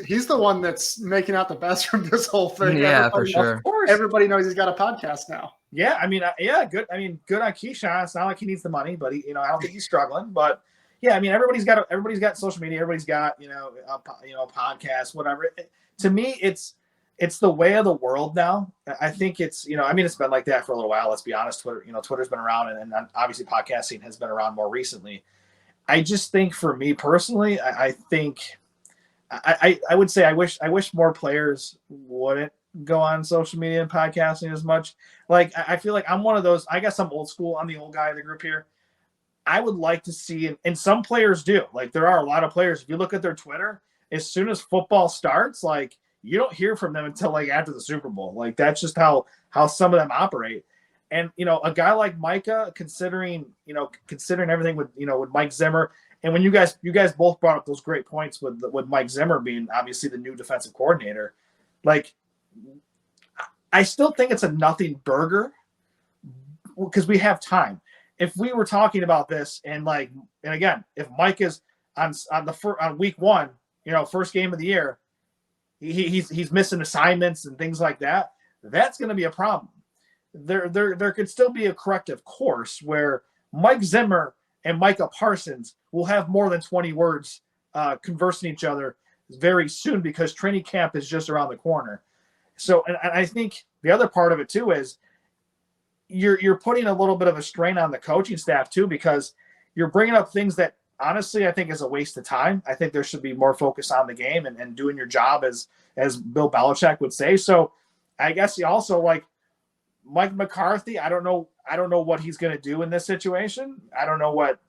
S1: he's the one that's making out the best from this whole thing.
S2: Yeah, for sure.
S3: Of course.
S1: Everybody knows he's got a podcast now.
S3: Yeah, I mean, good. I mean, good on Keyshawn. It's not like he needs the money, but he, you know, I don't think he's struggling. But yeah, I mean, everybody's got social media. Everybody's got a podcast, whatever. To me, it's the way of the world now. I think it's, you know, I mean, it's been like that for a little while. Let's be honest. Twitter's been around, and obviously podcasting has been around more recently. I just think for me personally, I think I would say I wish more players wouldn't go on social media and podcasting as much. Like I feel like I'm one of those. I guess I'm old school. I'm the old guy of the group here. I would like to see, and some players do. Like there are a lot of players. If you look at their Twitter, as soon as football starts, like you don't hear from them until like after the Super Bowl. Like that's just how some of them operate. And, you know, a guy like Micah, considering everything with Mike Zimmer, and when you guys both brought up those great points with Mike Zimmer being obviously the new defensive coordinator, like I still think it's a nothing burger because we have time. If we were talking about this and again, if Mike is on week 1, you know, first game of the year, he's missing assignments and things like that, that's going to be a problem. There could still be a corrective course where Mike Zimmer and Micah Parsons will have more than 20 words conversing each other very soon because training camp is just around the corner. So, and I think the other part of it too is you're putting a little bit of a strain on the coaching staff too, because you're bringing up things that honestly I think is a waste of time. I think there should be more focus on the game and doing your job as Bill Belichick would say. So I guess you also like Mike McCarthy. I don't know what he's going to do in this situation. I don't know what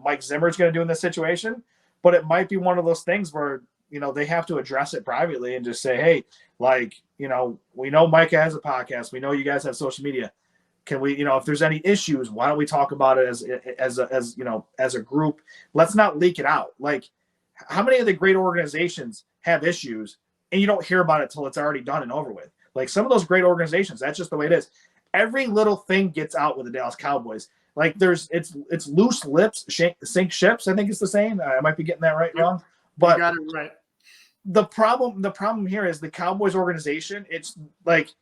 S3: Mike Zimmer is going to do in this situation, but it might be one of those things where, you know, they have to address it privately and just say, hey, like, you know, we know Micah has a podcast. We know you guys have social media. Can we, you know, if there's any issues, why don't we talk about it as a group? Let's not leak it out. Like, how many of the great organizations have issues and you don't hear about it till it's already done and over with? Like some of those great organizations, that's just the way it is. Every little thing gets out with the Dallas Cowboys. Like it's loose lips sink ships. I think it's the same. I might be getting that wrong, but
S1: you got it right.
S3: The problem here is the Cowboys organization. It's like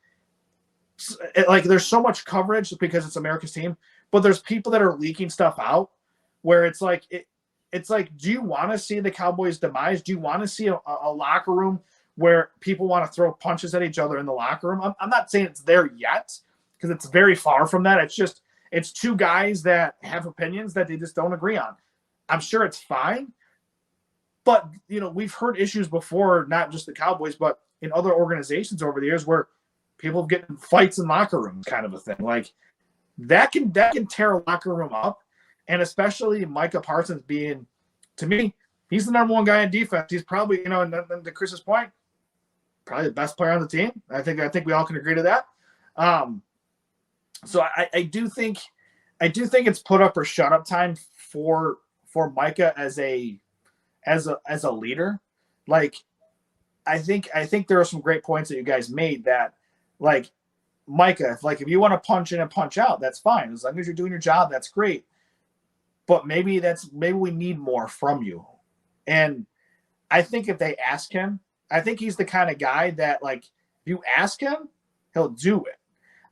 S3: there's so much coverage because it's America's team, but there's people that are leaking stuff out where it's like, do you want to see the Cowboys demise? Do you want to see a locker room where people want to throw punches at each other in the locker room? I'm not saying it's there yet because it's very far from that. It's two guys that have opinions that they just don't agree on. I'm sure it's fine, but you know, we've heard issues before, not just the Cowboys, but in other organizations over the years where people get in fights in locker rooms, kind of a thing. Like that can tear a locker room up, and especially Micah Parsons being, to me, he's the number one guy in defense. He's probably, you know, and to Chris's point, probably the best player on the team. I think we all can agree to that. So I do think it's put up or shut up time for Micah as a leader. Like I think there are some great points that you guys made that, like, Micah, if you want to punch in and punch out, that's fine. As long as you're doing your job, that's great. But maybe we need more from you. And I think if they ask him, I think he's the kind of guy that, like, if you ask him, he'll do it.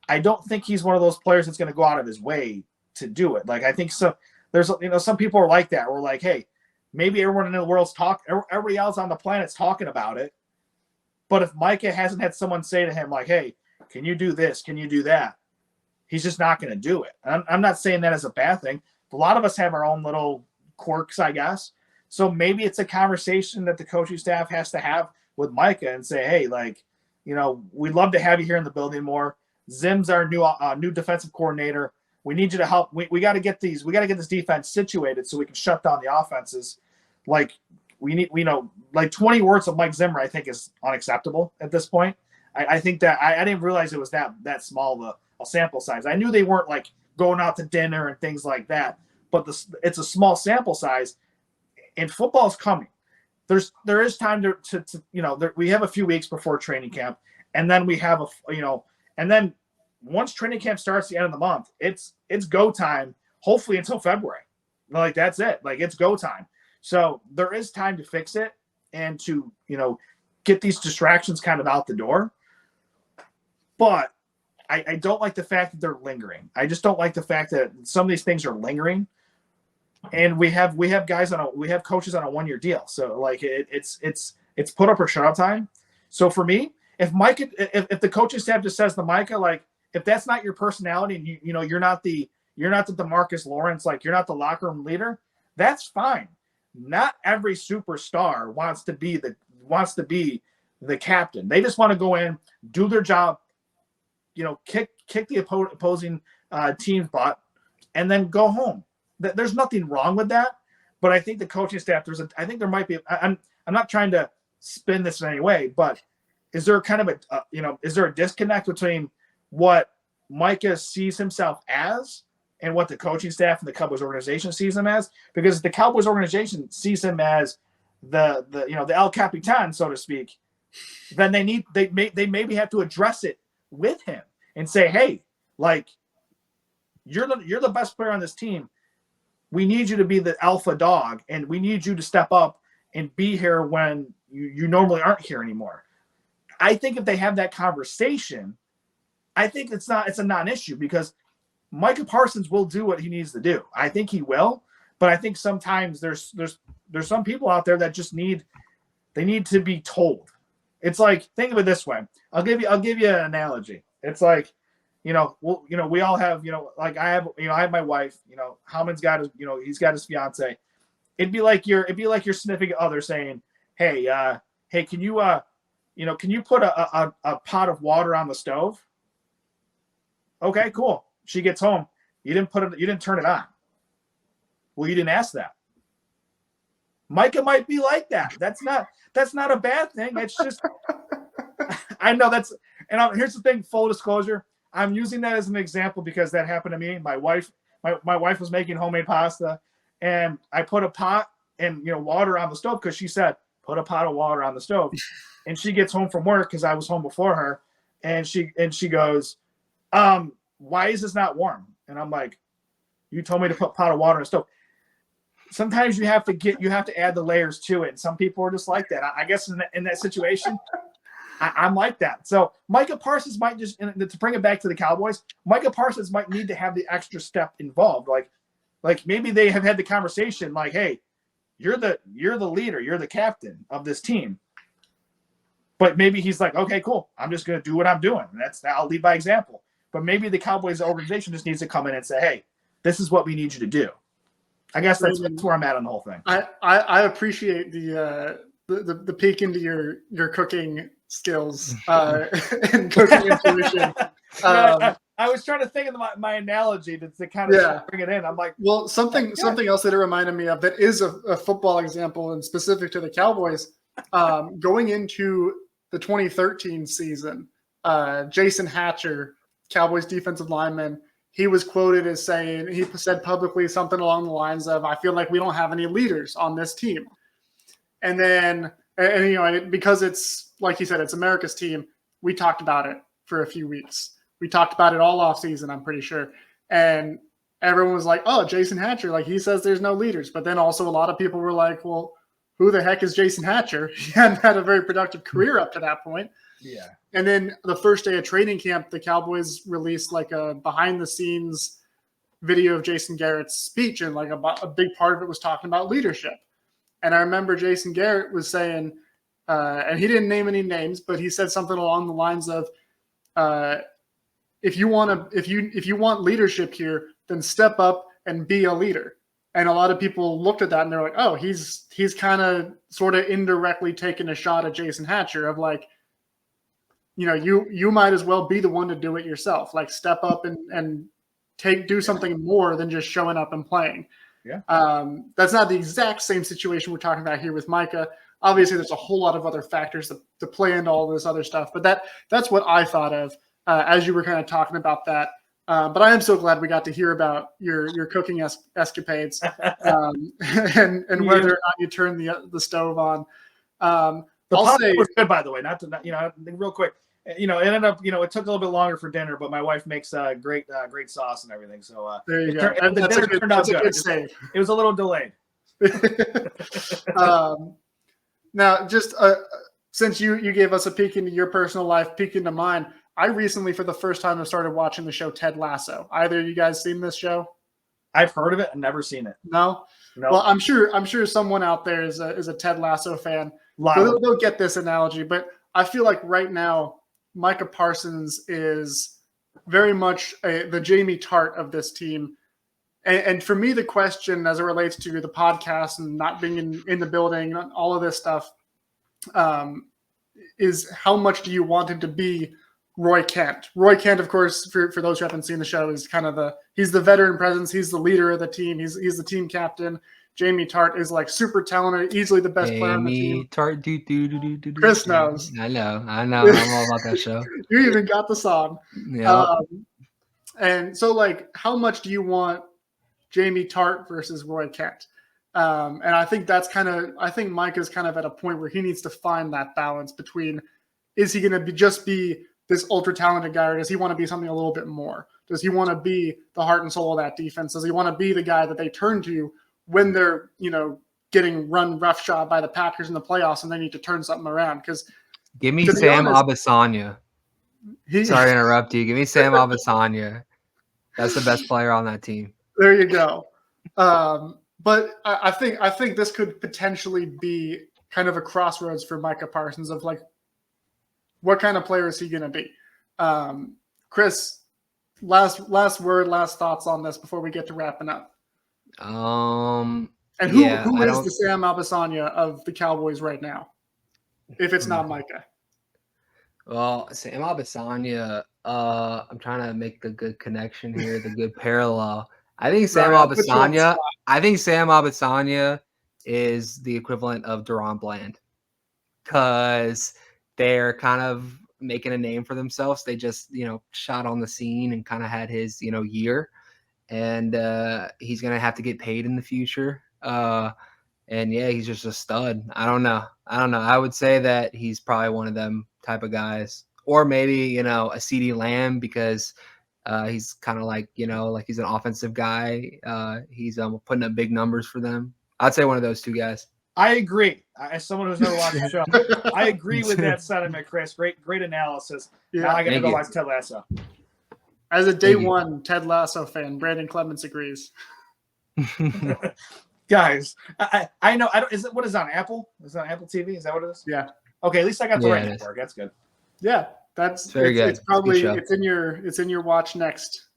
S3: I don't think he's one of those players that's going to go out of his way to do it. Like, I think so. There's, you know, some people are like that. We're like, hey, maybe everyone in the world's everybody else on the planet's talking about it. But if Micah hasn't had someone say to him, like, hey, can you do this? Can you do that? He's just not going to do it. I'm not saying that as a bad thing. A lot of us have our own little quirks, I guess. So maybe it's a conversation that the coaching staff has to have with Micah and say, hey, like, you know, we'd love to have you here in the building more. Zim's our new defensive coordinator. We need you to help. We got to get this defense situated so we can shut down the offenses. Like like 20 words of Mike Zimmer, I think is unacceptable at this point. I think that I didn't realize it was that small of a sample size. I knew they weren't like going out to dinner and things like that, but it's a small sample size, and football's coming. There is time to we have a few weeks before training camp, and then we have and then once training camp starts the end of the month, it's go time, hopefully until February. Like, that's it. Like, it's go time. So there is time to fix it and to, get these distractions kind of out the door. But I don't like the fact that they're lingering. I just don't like the fact that some of these things are lingering. And we have coaches on a 1-year deal. So like it's put up or shut up time. So for me, if the coaching staff just says to Micah, like, if that's not your personality and you're not the DeMarcus Lawrence, like, you're not the locker room leader, that's fine. Not every superstar wants to be the captain. They just want to go in, do their job, kick the opposing team's butt, and then go home. There's nothing wrong with that. But I think the coaching staff, I think there might be. I'm not trying to spin this in any way, but is there kind of is there a disconnect between what Micah sees himself as and what the coaching staff and the Cowboys organization sees him as? Because the Cowboys organization sees him as the El Capitan, so to speak, then they maybe have to address it with him and say, hey, like, you're the best player on this team. We need you to be the alpha dog, and we need you to step up and be here when you normally aren't here anymore. I think if they have that conversation, I think it's a non-issue, because Micah Parsons will do what he needs to do. I think he will, but I think sometimes there's some people out there that just need to be told. It's like, think of it this way. I'll give you an analogy. It's like, we all have, like I have my wife, Howman's got his, he's got his fiance. It'd be like your significant other saying, hey, can you put a pot of water on the stove? Okay, cool. She gets home. You didn't turn it on. Well, you didn't ask that. Micah might be like that. That's not a bad thing. It's just, I know here's the thing, full disclosure. I'm using that as an example because that happened to me. My wife was making homemade pasta, and I put a pot and water on the stove because she said, put a pot of water on the stove. And she gets home from work because I was home before her, and she goes, why is this not warm? And I'm like, you told me to put a pot of water on the stove. Sometimes you have to add the layers to it. And some people are just like that. I guess in that situation, I'm like that. So Micah Parsons might just, to bring it back to the Cowboys, Micah Parsons might need to have the extra step involved. Like maybe they have had the conversation like, hey, you're the leader, you're the captain of this team. But maybe he's like, okay, cool. I'm just going to do what I'm doing. I'll lead by example. But maybe the Cowboys organization just needs to come in and say, hey, this is what we need you to do. I guess that's where I'm at on the whole thing.
S1: I appreciate the peek into your cooking skills and cooking intuition.
S3: I was trying to think of my analogy to kind of bring it in. I'm like,
S1: well, something else that it reminded me of that is a football example and specific to the Cowboys. Going into the 2013 season, Jason Hatcher, Cowboys defensive lineman, he was quoted as saying, he said publicly something along the lines of, I feel like we don't have any leaders on this team. And then, because it's, like he said, it's America's team, we talked about it for a few weeks. We talked about it all off season, I'm pretty sure. And everyone was like, oh, Jason Hatcher, like he says there's no leaders. But then also a lot of people were like, well, who the heck is Jason Hatcher? He hadn't had a very productive career up to that point.
S3: Yeah.
S1: And then the first day of training camp, the Cowboys released like a behind-the-scenes video of Jason Garrett's speech, and like a big part of it was talking about leadership. And I remember Jason Garrett was saying, and he didn't name any names, but he said something along the lines of, if you want leadership here, then step up and be a leader. And a lot of people looked at that and they're like, oh, he's kind of sort of indirectly taking a shot at Jason Hatcher of like, you might as well be the one to do it yourself. Like step up and do something more than just showing up and playing.
S3: Yeah.
S1: That's not the exact same situation we're talking about here with Micah. Obviously, there's a whole lot of other factors to play into all this other stuff. But that's what I thought of as you were kind of talking about that. But I am so glad we got to hear about your cooking escapades and whether or not you turn the stove on.
S3: The
S1: I'll
S3: pasta
S1: say
S3: was good, by the way. Real quick. It ended up, it took a little bit longer for dinner, but my wife makes great sauce and everything. So
S1: there you go.
S3: The dinner turned out good. It was a little delayed.
S1: Now, just since you gave us a peek into your personal life, peek into mine, I recently, for the first time, have started watching the show Ted Lasso. Either of you guys seen this show?
S3: I've heard of it and never seen it.
S1: No? Well, I'm sure someone out there is a Ted Lasso fan. They'll get this analogy, but I feel like right now, Micah Parsons is very much the Jamie Tart of this team. And for me, the question as it relates to the podcast and not being in the building, all of this stuff, is how much do you want him to be Roy Kent? Roy Kent, of course, for those who haven't seen the show, is kind of he's the veteran presence. He's the leader of the team. He's the team captain. Jamie Tart is like super talented, easily the best player on the team.
S2: Jamie Tart,
S1: Chris knows.
S2: I know. I'm all about that show.
S1: You even got the song.
S2: Yeah.
S1: And so, like, how much do you want Jamie Tart versus Roy Kent? And I think I think Micah's kind of at a point where he needs to find that balance between, is he going to just be this ultra talented guy, or does he want to be something a little bit more? Does he want to be the heart and soul of that defense? Does he want to be the guy that they turn to when they're, getting run roughshod by the Packers in the playoffs and they need to turn something around? Because
S2: give me Sam Abasanya. Sorry to interrupt you. Give me Sam Abasanya. That's the best player on that team.
S1: There you go. But I think this could potentially be kind of a crossroads for Micah Parsons of like, what kind of player is he going to be? Chris, last word, last thoughts on this before we get to wrapping up. And who is the Sam Abasanya of the Cowboys right now, if it's not Micah?
S2: Well, Sam Abasanya, I'm trying to make the good connection here, the good parallel. I think Sam Abasanya is the equivalent of Deron Bland, because they're kind of making a name for themselves. They just, shot on the scene and kind of had his, year. And he's going to have to get paid in the future. And yeah, he's just a stud. I don't know. I would say that he's probably one of them type of guys, or maybe, a CeeDee Lamb, because he's kind of like, like he's an offensive guy. He's putting up big numbers for them. I'd say one of those two guys.
S3: I agree. As someone who's never watched the show, I agree with that sentiment, Chris. Great analysis.
S1: Yeah.
S3: Now I got to go watch Ted Lasso.
S1: As a day one Ted Lasso fan, Brandon Clements agrees.
S3: Guys, I know. What is it on Apple? Is it on Apple TV? Is that what it is?
S1: Yeah.
S3: Okay, at least I got the right network. That's good.
S1: Yeah, that's
S2: very good.
S1: It's probably it's in your watch next.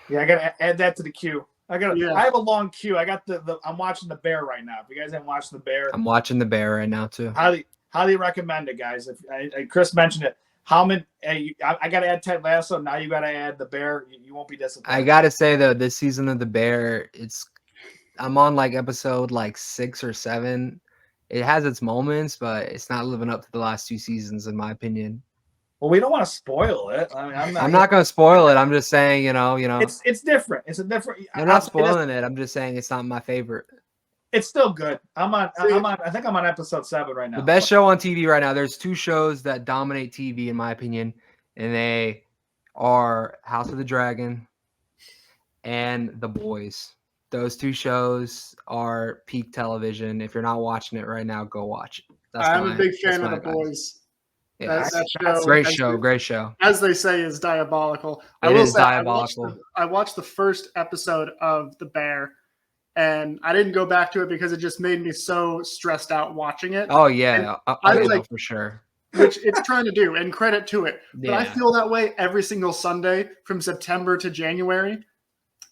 S3: Yeah, I gotta add that to the queue. I have a long queue. I got I'm watching The Bear right now. If you guys haven't watched The Bear,
S2: I'm watching The Bear right now too.
S3: Highly recommend it, guys. If Chris mentioned it, Howman, I got to add Ted Lasso. Now you got to add The Bear. You won't be disappointed.
S2: I got to say though, this season of The Bear, I'm on like episode 6 or 7. It has its moments, but it's not living up to the last 2 seasons, in my opinion.
S3: Well, we don't want to spoil it. I mean, I'm
S2: not going to spoil it. I'm just saying,
S3: it's different. It's a different.
S2: I'm not spoiling it. I'm just saying it's not my favorite.
S3: It's still good. I think I'm on episode 7 right now.
S2: The best show on TV right now. There's 2 shows that dominate TV, in my opinion, and they are House of the Dragon and The Boys. Those 2 shows are peak television. If you're not watching it right now, go watch it.
S1: I'm a big fan of The Boys.
S2: Yeah, that show, great show.
S1: As they say, is diabolical.
S2: It is diabolical.
S1: I watched the first episode of The Bear, and I didn't go back to it because it just made me so stressed out watching it.
S2: Oh yeah, I know for sure.
S1: Which it's trying to do, and credit to it. But I feel that way every single Sunday from September to January.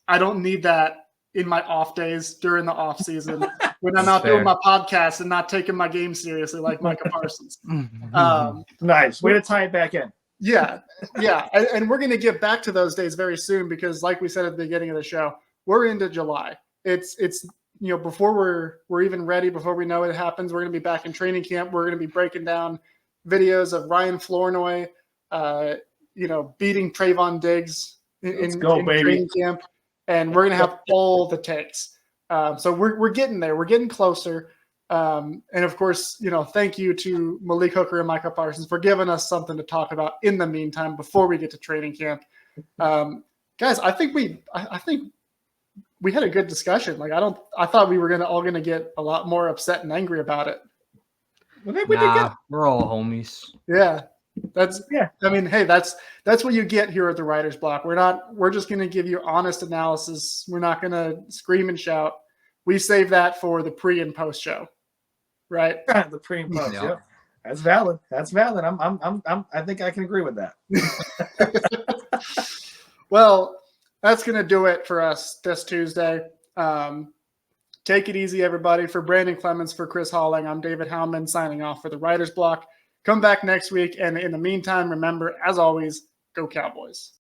S1: I don't need that in my off days during the off season when I'm not doing my podcast and not taking my game seriously like Micah Parsons.
S3: Nice. Way to tie it back in.
S1: Yeah. And we're going to get back to those days very soon because, like we said at the beginning of the show, we're into July. It's before we're even ready, before we know it happens, we're going to be back in training camp. We're going to be breaking down videos of Ryan Flournoy, beating Trayvon Diggs in training camp, and we're going to have all the takes. So we're getting there. We're getting closer. And of course, thank you to Malik Hooker and Micah Parsons for giving us something to talk about in the meantime before we get to training camp. Guys, I think we had a good discussion. I thought we were all gonna get a lot more upset and angry about it.
S2: We're all homies.
S1: Yeah. I mean, hey, that's what you get here at the Writer's Block. We're just gonna give you honest analysis. We're not gonna scream and shout. We save that for the pre and post show. Right?
S3: The pre and post. Yeah. That's valid. I think I can agree with that.
S1: Well, that's going to do it for us this Tuesday. Take it easy, everybody. For Brandon Clements, for Chris Halling, I'm David Howman signing off for the Writer's Block. Come back next week. And in the meantime, remember, as always, go Cowboys.